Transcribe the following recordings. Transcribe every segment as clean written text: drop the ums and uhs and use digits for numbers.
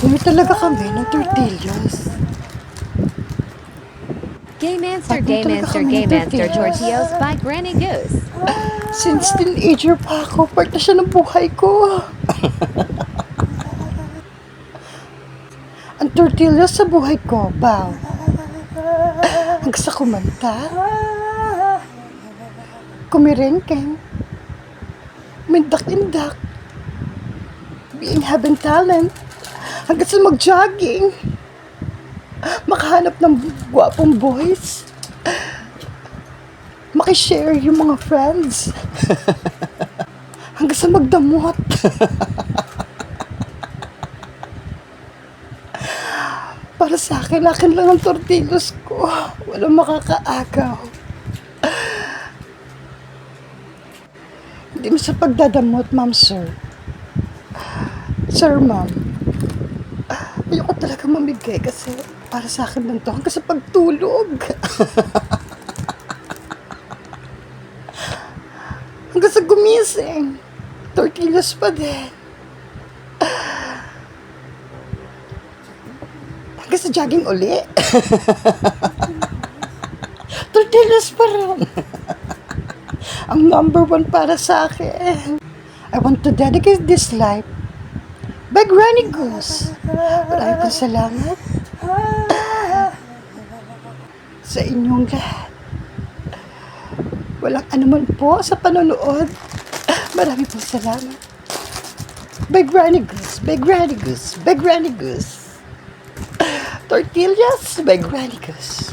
Bumili talaga kami ng tortillas. Gaymanster, Bagong talaga Gaymanster, kami ng Gaymanster, tortillas. Tortillos by Granny Goose. Since teenager pa ako, part na siya ng buhay ko. Ang tortillas sa buhay ko, wow. Hanggang sa kumanta, kumirengkeng, mindak-indak, being having talent, hanggang sa mag-jogging, makahanap ng gwapong boys, makishare yung mga friends, hanggang sa magdamot. Para sa akin lang ang tortillas ko. Walang makakaagaw. Hindi mo sa pagdadamot, ma'am, sir. Sir, ma'am. Ayoko talaga mamigay kasi para sa akin lang to hanggang sa pagtulog. Hanggang sa gumising. Tortillas pa din. Hanggang sa jogging uli. Tortillas pa rin. Ang number one para sa akin. I want to dedicate this life by Granny Goose. Maraming pong salamat sa inyong lahat. Walang anuman po sa panonood. Maraming pong salamat. By Granny Goose, by Granny Goose, by Granny Goose. Tortillas by Granny Goose.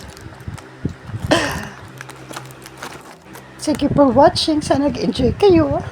Thank you for watching. Sana nag-enjoy kayo.